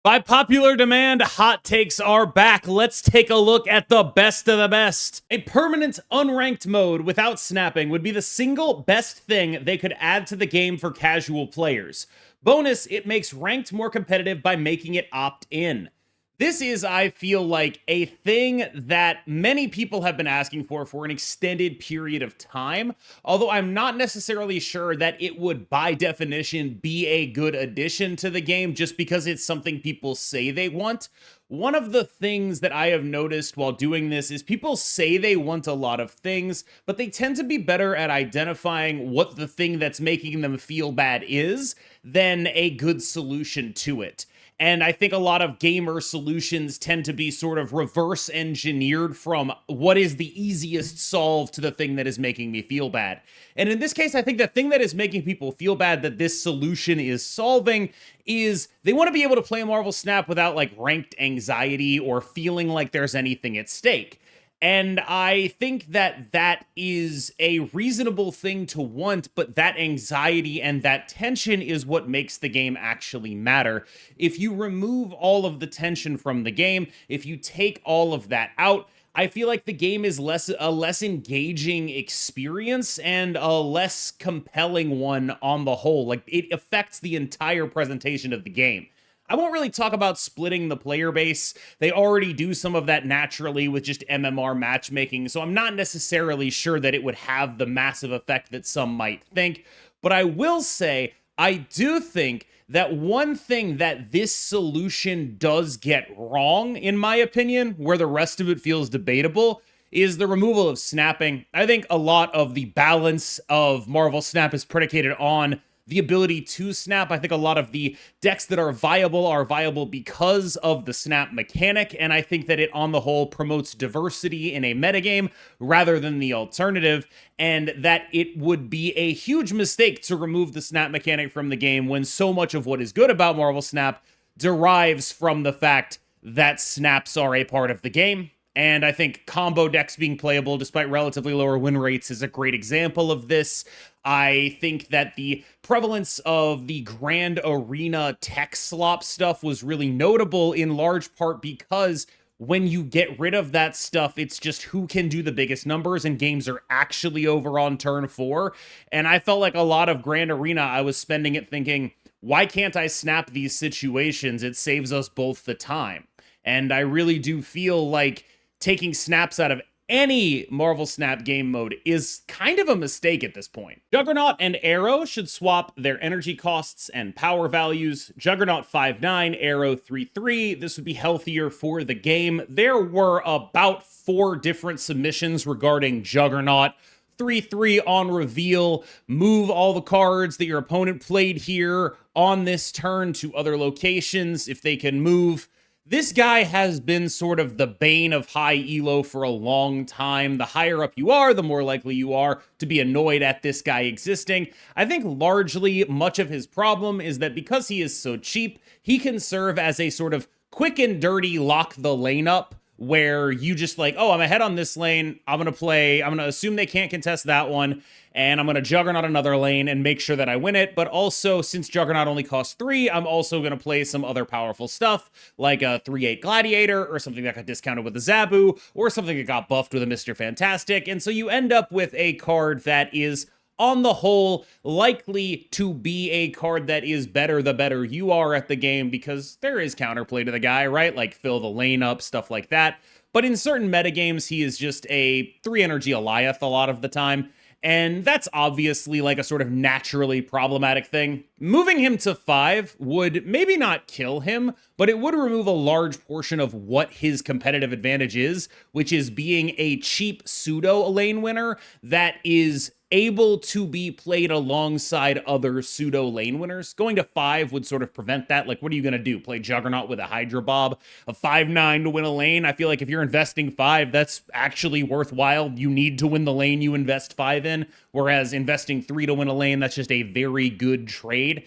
By popular demand, hot takes are back. Let's take a look at the best of the best. A permanent unranked mode without snapping would be the single best thing they could add to the game for casual players. Bonus, it makes ranked more competitive by making it opt-in. This is, I feel like, a thing that many people have been asking for an extended period of time, although I'm not necessarily sure that it would, by definition, be a good addition to the game just because it's something people say they want. One of the things that I have noticed while doing this is people say they want a lot of things, but they tend to be better at identifying what the thing that's making them feel bad is than a good solution to it. And I think a lot of gamer solutions tend to be sort of reverse engineered from what is the easiest solve to the thing that is making me feel bad. And in this case, I think the thing that is making people feel bad that this solution is solving is they want to be able to play Marvel Snap without like ranked anxiety or feeling like there's anything at stake. And I think that that is a reasonable thing to want, but that anxiety and that tension is what makes the game actually matter. If you remove all of the tension from the game, if you take all of that out, I feel like the game is a less engaging experience and a less compelling one on the whole. Like, it affects the entire presentation of the game. I won't really talk about splitting the player base. They already do some of that naturally with just MMR matchmaking, so I'm not necessarily sure that it would have the massive effect that some might think. But I will say, I do think that one thing that this solution does get wrong, in my opinion, where the rest of it feels debatable, is the removal of snapping. I think a lot of the balance of Marvel Snap is predicated on the ability to snap. I think a lot of the decks that are viable because of the snap mechanic, and I think that it on the whole promotes diversity in a metagame rather than the alternative, and that it would be a huge mistake to remove the snap mechanic from the game when so much of what is good about Marvel Snap derives from the fact that snaps are a part of the game. And I think combo decks being playable despite relatively lower win rates is a great example of this. I think that the prevalence of the Grand Arena tech slop stuff was really notable in large part because when you get rid of that stuff, it's just who can do the biggest numbers, and games are actually over on turn 4. And I felt like a lot of Grand Arena, I was spending it thinking, why can't I snap these situations? It saves us both the time. And I really do feel like taking snaps out of any Marvel Snap game mode is kind of a mistake at this point. Juggernaut and Arrow should swap their energy costs and power values. Juggernaut 5-9, Arrow 3-3. This would be healthier for the game. There were about 4 different submissions regarding Juggernaut. 3-3 on reveal, move all the cards that your opponent played here on this turn to other locations if they can move. This guy has been sort of the bane of high elo for a long time. The higher up you are, the more likely you are to be annoyed at this guy existing. I think largely much of his problem is that because he is so cheap, he can serve as a sort of quick and dirty lock the lane up, where you just like, oh, I'm ahead on this lane. I'm going to assume they can't contest that one, and I'm going to Juggernaut another lane and make sure that I win it. But also, since Juggernaut only costs 3, I'm also going to play some other powerful stuff, like a 3-8 Gladiator, or something that got discounted with a Zabu, or something that got buffed with a Mr. Fantastic. And so you end up with a card that is, on the whole, likely to be a card that is better the better you are at the game, because there is counterplay to the guy, right? Like fill the lane up, stuff like that. But in certain metagames, he is just a 3-energy Goliath a lot of the time. And that's obviously like a sort of naturally problematic thing. Moving him to 5 would maybe not kill him, but it would remove a large portion of what his competitive advantage is, which is being a cheap pseudo lane winner that is able to be played alongside other pseudo lane winners. Going to 5 would sort of prevent that. Like, what are you going to do? Play Juggernaut with a Hydra Bob, a 5-9 to win a lane? I feel like if you're investing 5, that's actually worthwhile. You need to win the lane you invest 5 in, whereas investing 3 to win a lane, that's just a very good trade.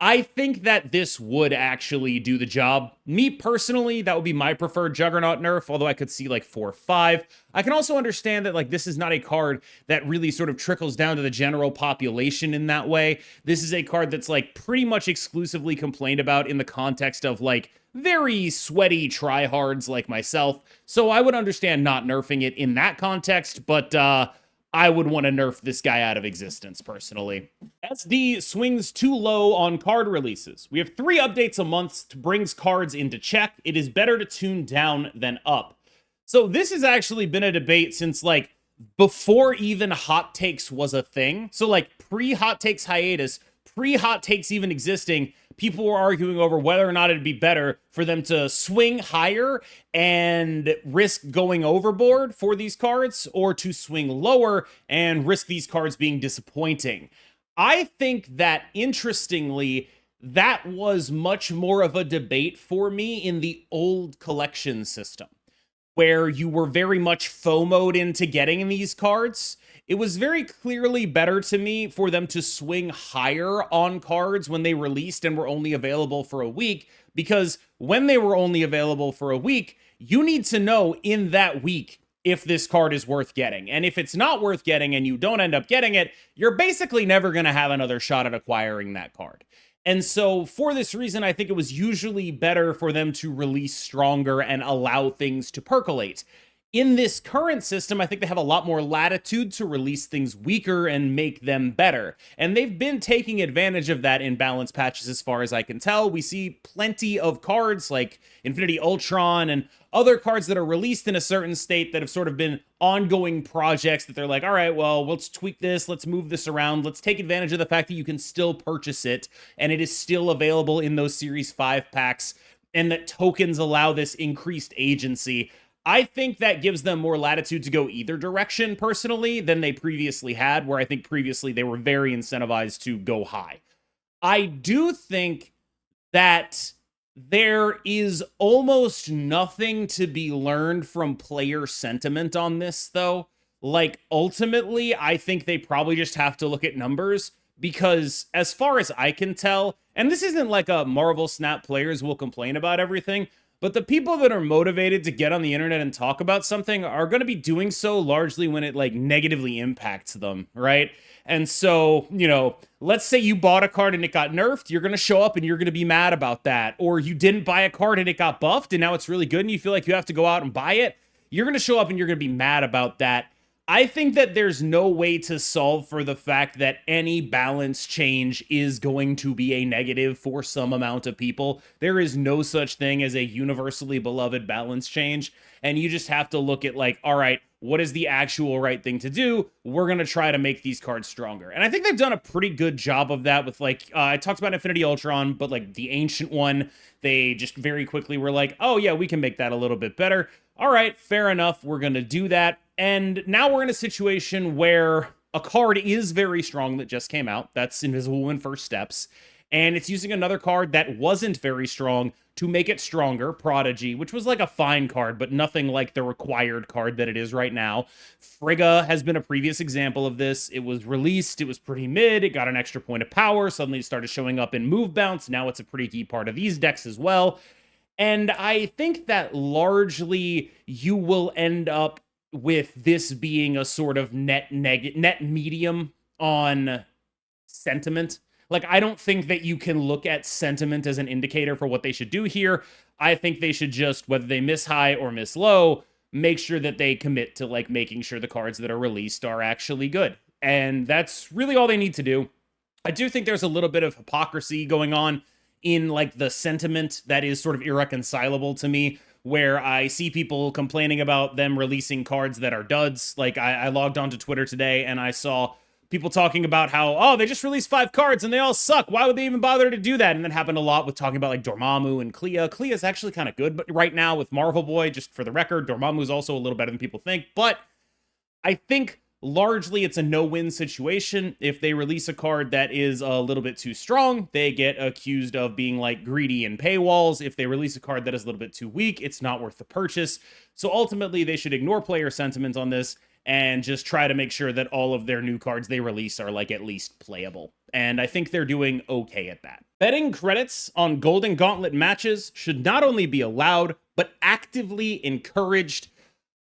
I think that this would actually do the job. Me personally, that would be my preferred Juggernaut nerf, although I could see like 4-5. I can also understand that like this is not a card that really sort of trickles down to the general population in that way. This is a card that's like pretty much exclusively complained about in the context of like very sweaty tryhards like myself. So I would understand not nerfing it in that context, but I would want to nerf this guy out of existence personally. SD swings too low on card releases. We have 3 updates a month to brings cards into check. It is better to tune down than up. So this has actually been a debate since like before even hot takes was a thing. So like pre-hot takes hiatus, pre-hot takes even existing, people were arguing over whether or not it'd be better for them to swing higher and risk going overboard for these cards, or to swing lower and risk these cards being disappointing. I think that, interestingly, that was much more of a debate for me in the old collection system, where you were very much FOMO'd into getting these cards. It was very clearly better to me for them to swing higher on cards when they released and were only available for a week, because when they were only available for a week, you need to know in that week if this card is worth getting. And if it's not worth getting and you don't end up getting it, you're basically never going to have another shot at acquiring that card. And so for this reason, I think it was usually better for them to release stronger and allow things to percolate. In this current system, I think they have a lot more latitude to release things weaker and make them better. And they've been taking advantage of that in balance patches as far as I can tell. We see plenty of cards like Infinity Ultron and other cards that are released in a certain state that have sort of been ongoing projects that they're like, all right, well, let's tweak this, let's move this around, let's take advantage of the fact that you can still purchase it and it is still available in those Series 5 packs, and that tokens allow this increased agency. I think that gives them more latitude to go either direction, personally, than they previously had, where I think previously they were very incentivized to go high. I do think that there is almost nothing to be learned from player sentiment on this, though. Like, ultimately, I think they probably just have to look at numbers, because as far as I can tell, and this isn't like a Marvel Snap players will complain about everything, but the people that are motivated to get on the internet and talk about something are going to be doing so largely when it like negatively impacts them, right? And so, you know, let's say you bought a card and it got nerfed, you're going to show up and you're going to be mad about that. Or you didn't buy a card and it got buffed and now it's really good and you feel like you have to go out and buy it. You're going to show up and you're going to be mad about that. I think that there's no way to solve for the fact that any balance change is going to be a negative for some amount of people. There is no such thing as a universally beloved balance change. And you just have to look at like, all right, what is the actual right thing to do? We're going to try to make these cards stronger. And I think they've done a pretty good job of that with like, I talked about Infinity Ultron, but like the ancient one, they just very quickly were like, oh yeah, we can make that a little bit better. All right, fair enough. We're going to do that. And now we're in a situation where a card is very strong that just came out. That's Invisible Woman First Steps. And it's using another card that wasn't very strong to make it stronger, Prodigy, which was like a fine card, but nothing like the required card that it is right now. Frigga has been a previous example of this. It was released, it was pretty mid, it got an extra point of power, suddenly it started showing up in move bounce. Now it's a pretty key part of these decks as well. And I think that largely you will end up with this being a sort of net medium on sentiment. Like, I don't think that you can look at sentiment as an indicator for what they should do here. I think they should just, whether they miss high or miss low, make sure that they commit to like making sure the cards that are released are actually good. And that's really all they need to do. I do think there's a little bit of hypocrisy going on in like the sentiment that is sort of irreconcilable to me, where I see people complaining about them releasing cards that are duds. Like I logged onto Twitter today and I saw people talking about how, oh, they just released 5 cards and they all suck. Why would they even bother to do that? And that happened a lot with talking about like Dormammu and Clea. Clea is actually kind of good, but right now with Marvel Boy, just for the record, Dormammu is also a little better than people think. But I think largely it's a no-win situation. If they release a card that is a little bit too strong, they get accused of being like greedy and paywalls. If they release a card that is a little bit too weak, it's not worth the purchase. So ultimately, they should ignore player sentiment on this and just try to make sure that all of their new cards they release are like at least playable. And I think they're doing okay at that. Betting credits on Golden Gauntlet matches should not only be allowed, but actively encouraged.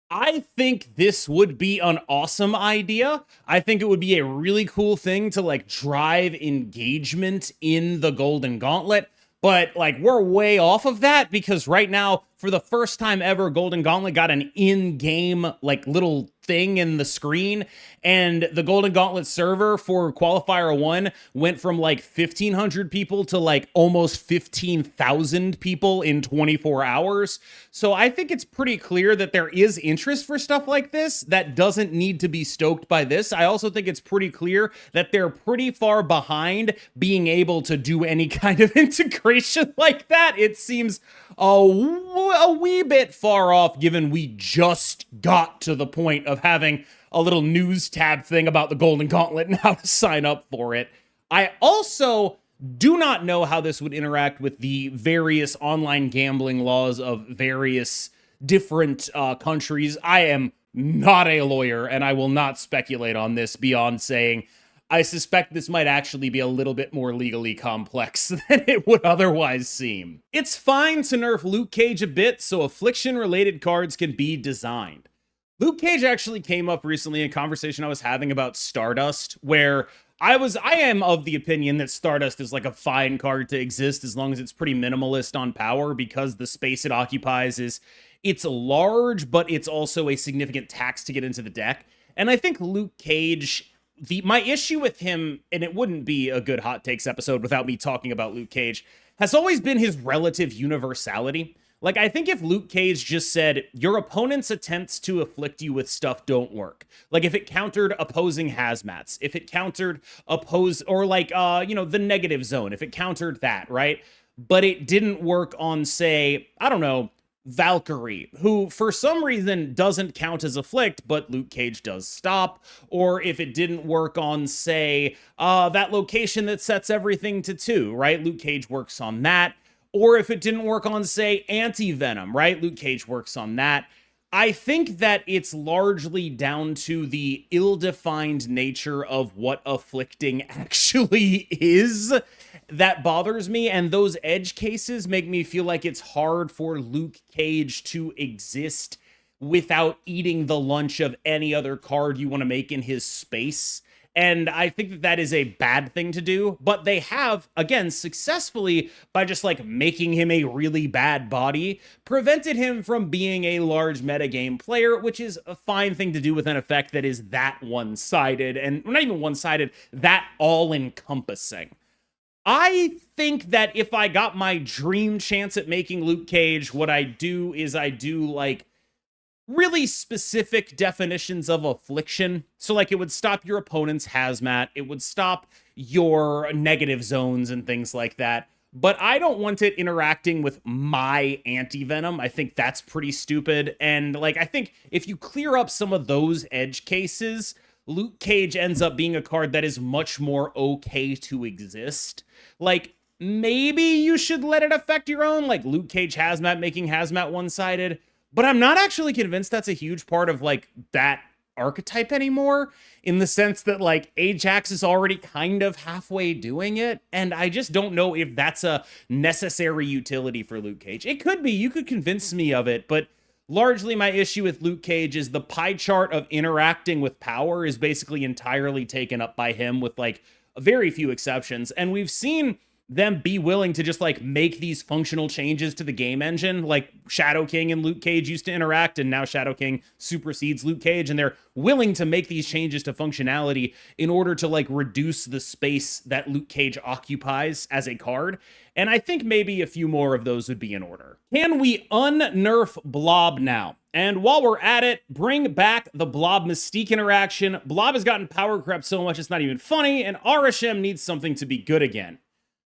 I think this would be an awesome idea. I think it would be a really cool thing to like drive engagement in the Golden Gauntlet. But like, we're way off of that because right now, for the first time ever, Golden Gauntlet got an in-game like little thing in the screen, and the Golden Gauntlet server for Qualifier 1 went from like 1,500 people to like almost 15,000 people in 24 hours. So I think it's pretty clear that there is interest for stuff like this that doesn't need to be stoked by this. I also think it's pretty clear that they're pretty far behind being able to do any kind of integration like that. It seems a wee bit far off, given we just got to the point of having a little news tab thing about the Golden Gauntlet and how to sign up for it. I also do not know how this would interact with the various online gambling laws of various different countries. I am not a lawyer, and I will not speculate on this beyond saying I suspect this might actually be a little bit more legally complex than it would otherwise seem. It's fine to nerf Luke Cage a bit so affliction-related cards can be designed. Luke Cage actually came up recently in a conversation I was having about Stardust, where I am of the opinion that Stardust is like a fine card to exist as long as it's pretty minimalist on power, because the space it occupies it's large, but it's also a significant tax to get into the deck. And I think Luke Cage, my issue with him, and it wouldn't be a good hot takes episode without me talking about Luke Cage, has always been his relative universality. Like, I think if Luke Cage just said, your opponent's attempts to afflict you with stuff don't work. Like, if it countered opposing hazmats, if it countered the negative zone, if it countered that, right? But it didn't work on, say, I don't know, Valkyrie, who for some reason doesn't count as afflict, but Luke Cage does stop. Or if it didn't work on, say, that location that sets everything to 2, right? Luke Cage works on that. Or if it didn't work on, say, Anti-Venom, right? Luke Cage works on that. I think that it's largely down to the ill-defined nature of what afflicting actually is that bothers me, and those edge cases make me feel like it's hard for Luke Cage to exist without eating the lunch of any other card you want to make in his space. And I think that that is a bad thing to do, but they have, again, successfully, by just like making him a really bad body, prevented him from being a large metagame player, which is a fine thing to do with an effect that is that one-sided, and not even one-sided, that all-encompassing. I think that if I got my dream chance at making Luke Cage, what I do is I do like really specific definitions of affliction. So like, it would stop your opponent's hazmat, it would stop your negative zones and things like that. But I don't want it interacting with my anti-venom. I think that's pretty stupid. And like, I think if you clear up some of those edge cases, Luke Cage ends up being a card that is much more okay to exist. Like, maybe you should let it affect your own, like Luke Cage hazmat making hazmat one-sided. But I'm not actually convinced that's a huge part of, like, that archetype anymore, in the sense that, like, Ajax is already kind of halfway doing it, and I just don't know if that's a necessary utility for Luke Cage. It could be, you could convince me of it, but largely my issue with Luke Cage is the pie chart of interacting with power is basically entirely taken up by him, with, like, very few exceptions, and we've seen them be willing to just like make these functional changes to the game engine. Like Shadow King and Luke Cage used to interact, and now Shadow King supersedes Luke Cage, and they're willing to make these changes to functionality in order to like reduce the space that Luke Cage occupies as a card. And I think maybe a few more of those would be in order. Can we unnerf Blob now? And while we're at it, bring back the Blob Mystique interaction. Blob has gotten power crept so much it's not even funny, and RSM needs something to be good again.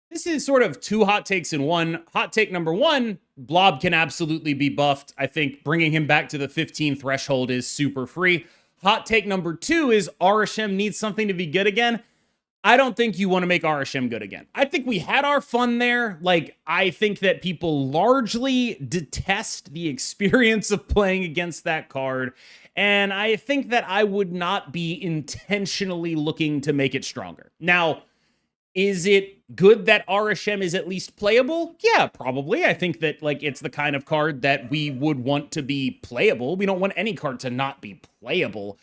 This is sort of two hot takes in one. Hot take number one, Blob can absolutely be buffed. I think bringing him back to the 15 threshold is super free. Hot take number two is RSM needs something to be good again. I don't think you want to make RSM good again. I think we had our fun there. Like, I think that people largely detest the experience of playing against that card. And I think that I would not be intentionally looking to make it stronger. Now, is it good that RSM is at least playable? Yeah, probably. I think that like it's the kind of card that we would want to be playable. We don't want any card to not be playable.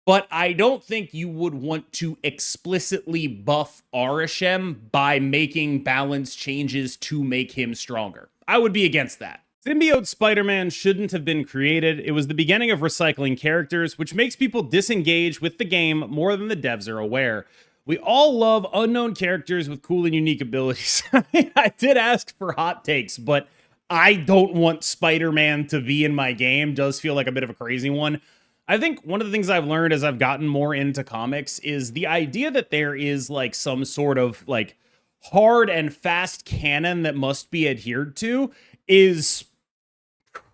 but I don't think you would want to explicitly buff Arishem by making balance changes to make him stronger. I would be against that. Symbiote Spider-Man shouldn't have been created. It was the beginning of recycling characters, which makes people disengage with the game more than the devs are aware. We all love unknown characters with cool and unique abilities. I did ask for hot takes, but I don't want Spider-Man to be in my game. Does feel like a bit of a crazy one. I think one of the things I've learned as I've gotten more into comics is the idea that there is like some sort of like hard and fast canon that must be adhered to is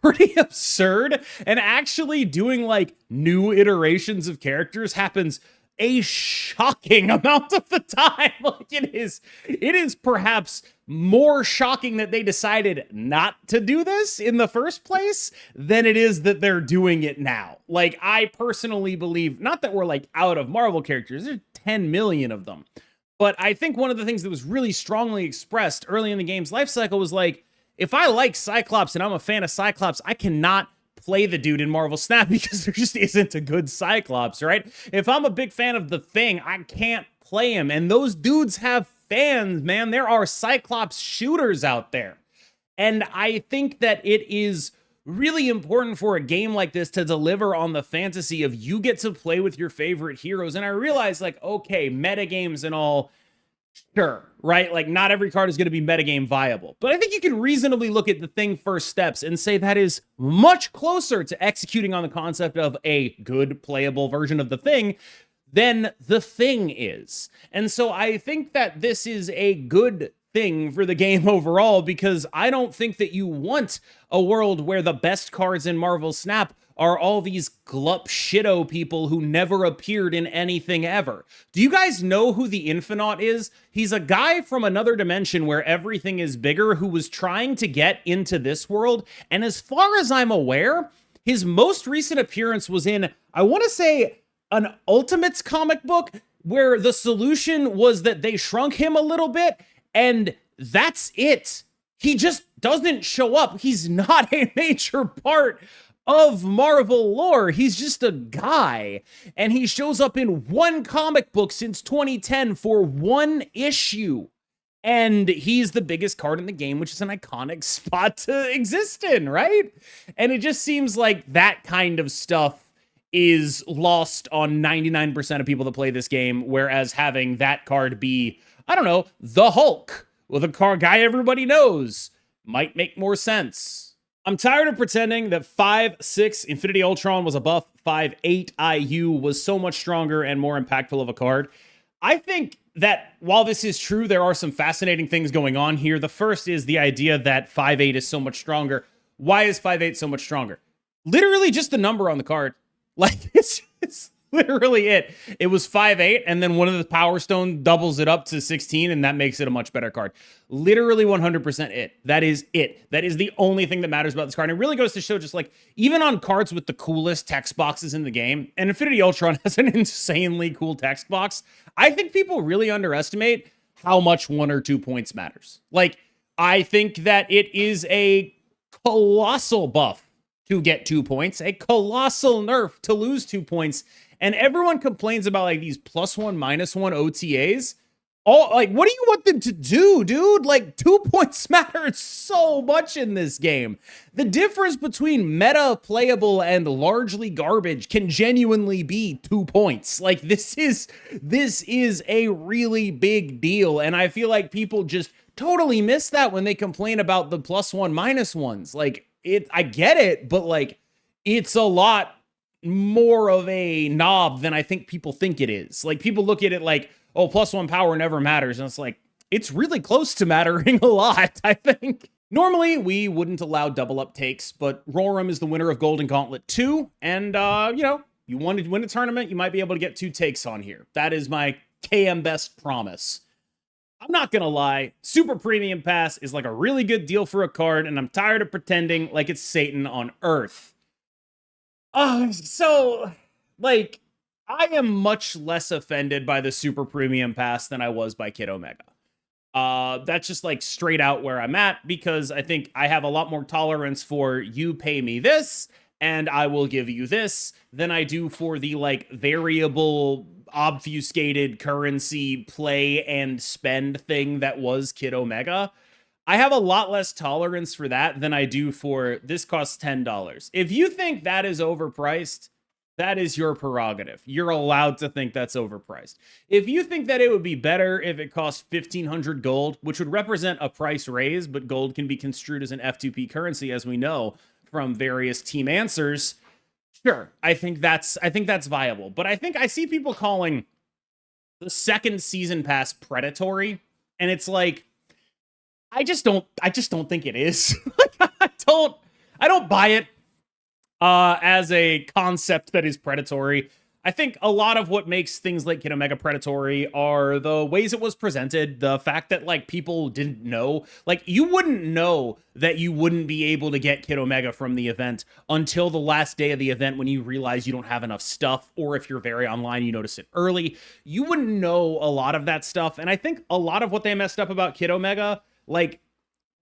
pretty absurd, and actually doing like new iterations of characters happens a shocking amount of the time. Like it is perhaps more shocking that they decided not to do this in the first place than it is that they're doing it now. Like I personally believe, not that we're like out of Marvel characters, there's 10 million of them, but I think one of the things that was really strongly expressed early in the game's life cycle was like, if I like Cyclops and I'm a fan of Cyclops, I cannot play the dude in Marvel Snap because there just isn't a good Cyclops, right? If I'm a big fan of The Thing, I can't play him. And those dudes have fans, man. There are Cyclops shooters out there. And I think that it is really important for a game like this to deliver on the fantasy of you get to play with your favorite heroes. And I realize, like, okay, metagames and all, sure, right? Like, not every card is going to be metagame viable. But I think you can reasonably look at The Thing first steps and say that is much closer to executing on the concept of a good playable version of The Thing than The Thing is. And so I think that this is a good thing for the game overall, because I don't think that you want a world where the best cards in Marvel Snap are all these glup shitto people who never appeared in anything ever. Do you guys know who the Infinite is? He's a guy from another dimension where everything is bigger who was trying to get into this world. And as far as I'm aware, his most recent appearance was in, I want to say, an Ultimates comic book where the solution was that they shrunk him a little bit, and that's it. He just doesn't show up. He's not a major part of Marvel lore. He's just a guy, and he shows up in one comic book since 2010 for one issue, and he's the biggest card in the game, which is an iconic spot to exist in, right? And it just seems like that kind of stuff is lost on 99% of people that play this game, whereas having that card be, I don't know, the Hulk with a card guy everybody knows might make more sense. I'm tired of pretending that 5/6 Infinity Ultron was a buff, 5/8 IU was so much stronger and more impactful of a card. I think that while this is true, there are some fascinating things going on here. The first is the idea that 5/8 is so much stronger. Why is 5/8 so much stronger? Literally just the number on the card. Like, it's literally it. It was 5/8, and then one of the Power Stone doubles it up to 16, and that makes it a much better card. Literally 100% it. That is it. That is the only thing that matters about this card. And it really goes to show, just like, even on cards with the coolest text boxes in the game, and Infinity Ultron has an insanely cool text box, I think people really underestimate how much 1 or 2 points matters. Like, I think that it is a colossal buff to get 2 points, a colossal nerf to lose 2 points. And everyone complains about like these +1, -1 OTAs. All like, what do you want them to do, dude? Like, 2 points matter so much in this game. The difference between meta playable and largely garbage can genuinely be 2 points. Like, this is a really big deal. And I feel like people just totally miss that when they complain about the +1, -1s. Like, I get it, but like, it's a lot more of a knob than I think people think it is. Like, people look at it like, oh, +1 power never matters. And it's like, it's really close to mattering a lot, I think. Normally, we wouldn't allow double up takes, but Roram is the winner of Golden Gauntlet 2. And, you know, you want to win a tournament, you might be able to get 2 takes on here. That is my KMBest promise. I'm not gonna lie, Super Premium Pass is like a really good deal for a card, and I'm tired of pretending like it's Satan on Earth. So, like, I am much less offended by the Super Premium Pass than I was by Kid Omega. That's just, like, straight out where I'm at, because I think I have a lot more tolerance for you pay me this, and I will give you this than I do for the like variable obfuscated currency play and spend thing that was Kid Omega. I have a lot less tolerance for that than I do for this costs $10. If you think that is overpriced, that is your prerogative. You're allowed to think that's overpriced. If you think that it would be better if it cost 1,500 gold, which would represent a price raise, but gold can be construed as an F2P currency, as we know from various team answers, sure, I think that's viable. But I think I see people calling the second season pass predatory, and it's like, I just don't think it is. I don't buy it as a concept that is predatory. I think a lot of what makes things like Kid Omega predatory are the ways it was presented, the fact that like people didn't know, like you wouldn't know that you wouldn't be able to get Kid Omega from the event until the last day of the event when you realize you don't have enough stuff, or if you're very online, you notice it early. You wouldn't know a lot of that stuff, and I think a lot of what they messed up about Kid Omega, like,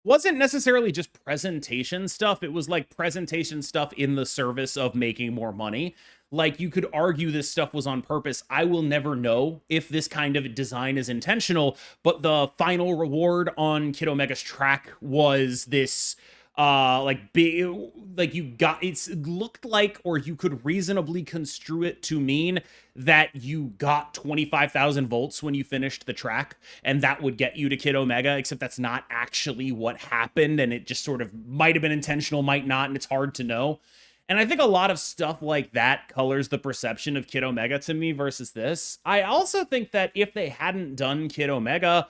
wasn't necessarily just presentation stuff. It was like presentation stuff in the service of making more money. Like, you could argue this stuff was on purpose. I will never know if this kind of design is intentional, but the final reward on Kid Omega's track was this like big, like you got, it looked like, or you could reasonably construe it to mean that you got 25,000 volts when you finished the track, and that would get you to Kid Omega, except that's not actually what happened, and it just sort of might have been intentional, might not, and it's hard to know. And I think a lot of stuff like that colors the perception of Kid Omega to me versus this. I also think that if they hadn't done Kid Omega,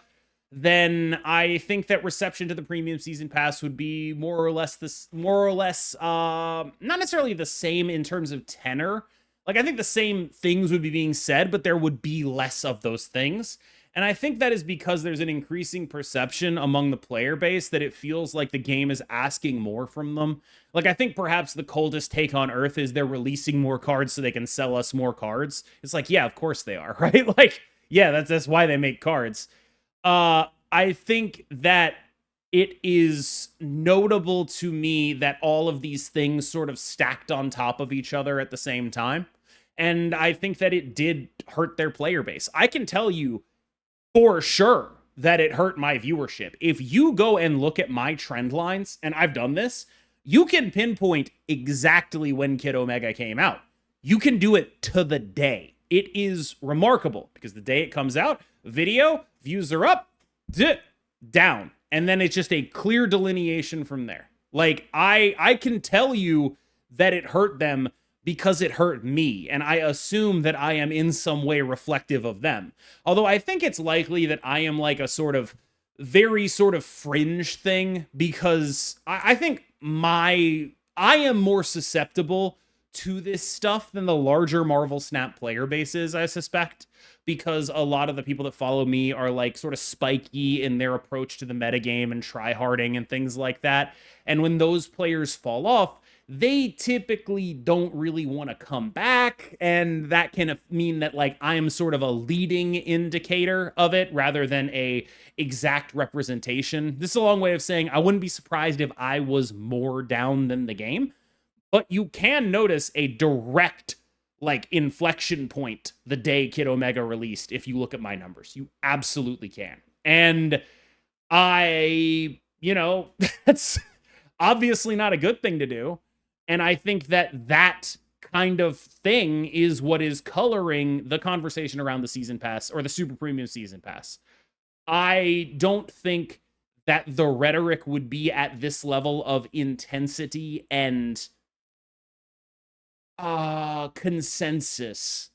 then I think that reception to the premium season pass would be more or less not necessarily the same in terms of tenor. Like, I think the same things would be being said, but there would be less of those things. And I think that is because there's an increasing perception among the player base that it feels like the game is asking more from them. Like, I think perhaps the coldest take on Earth is they're releasing more cards so they can sell us more cards. It's like, yeah, of course they are, right? Like, yeah, that's why they make cards. I think that it is notable to me that all of these things sort of stacked on top of each other at the same time. And I think that it did hurt their player base. I can tell you for sure that it hurt my viewership. If you go and look at my trend lines, and I've done this, you can pinpoint exactly when Kid Omega came out. You can do it to the day. It is remarkable because the day it comes out, video, views are up, down. And then it's just a clear delineation from there. Like, I can tell you that it hurt them because it hurt me, and I assume that I am in some way reflective of them. Although I think it's likely that I am like a sort of very sort of fringe thing, because I think I am more susceptible to this stuff than the larger Marvel Snap player base is, I suspect, because a lot of the people that follow me are like sort of spiky in their approach to the metagame and tryharding and things like that. And when those players fall off, they typically don't really want to come back, and that can mean that like I am sort of a leading indicator of it rather than a exact representation. This is a long way of saying I wouldn't be surprised if I was more down than the game, but you can notice a direct like inflection point the day Kid Omega released. If you look at my numbers, you absolutely can. And that's obviously not a good thing to do. And I think that that kind of thing is what is coloring the conversation around the season pass or the super premium season pass. I don't think that the rhetoric would be at this level of intensity and consensus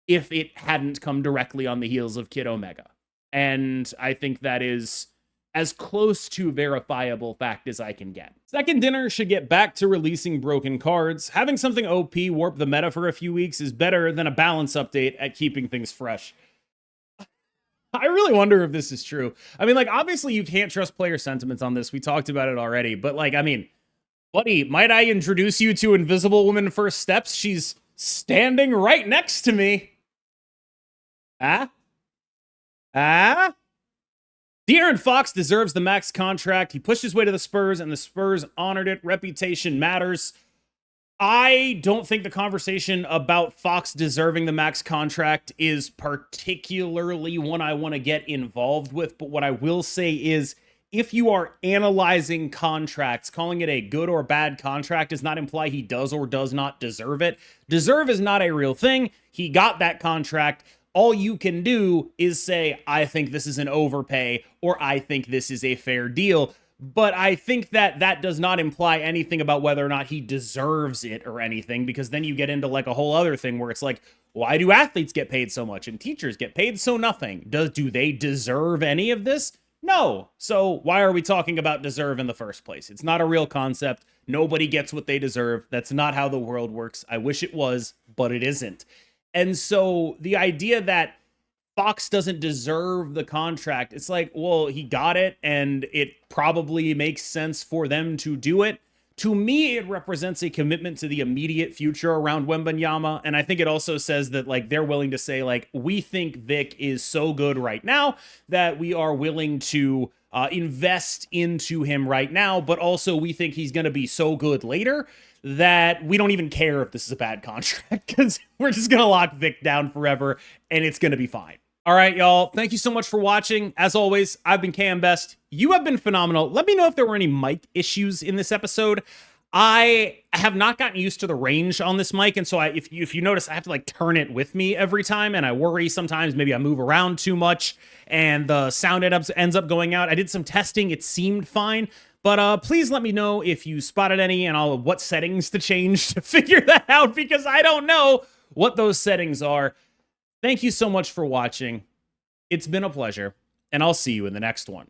if it hadn't come directly on the heels of Kid Omega. And I think that is as close to verifiable fact as I can get. Second Dinner should get back to releasing broken cards. Having something OP warp the meta for a few weeks is better than a balance update at keeping things fresh. I really wonder if this is true. I mean, like, obviously you can't trust player sentiments on this. We talked about it already, but like, I mean, buddy, might I introduce you to Invisible Woman First Steps? She's standing right next to me. De'Aaron Fox deserves the max contract. He pushed his way to the Spurs, and the Spurs honored it. Reputation matters. I don't think the conversation about Fox deserving the max contract is particularly one I want to get involved with, but what I will say is, if you are analyzing contracts, calling it a good or bad contract does not imply he does or does not deserve it. Deserve is not a real thing. He got that contract. All you can do is say, I think this is an overpay, or I think this is a fair deal. But I think that that does not imply anything about whether or not he deserves it or anything, because then you get into like a whole other thing where it's like, why do athletes get paid so much and teachers get paid so nothing? Do they deserve any of this? No. So why are we talking about deserve in the first place? It's not a real concept. Nobody gets what they deserve. That's not how the world works. I wish it was, but it isn't. And so the idea that Fox doesn't deserve the contract, it's like, well, he got it and it probably makes sense for them to do it. To me, it represents a commitment to the immediate future around Wembanyama. And I think it also says that, like, they're willing to say, like, we think Vic is so good right now that we are willing to invest into him right now. But also we think he's going to be so good later that we don't even care if this is a bad contract, because we're just going to lock Vic down forever and it's going to be fine. All right, y'all. Thank you so much for watching. As always, I've been KMBest. You have been phenomenal. Let me know if there were any mic issues in this episode. I have not gotten used to the range on this mic, and so if you notice, I have to like turn it with me every time, and I worry sometimes maybe I move around too much and the sound ends up going out. I did some testing. It seemed fine. But please let me know if you spotted any and what settings to change to figure that out, because I don't know what those settings are. Thank you so much for watching. It's been a pleasure, and I'll see you in the next one.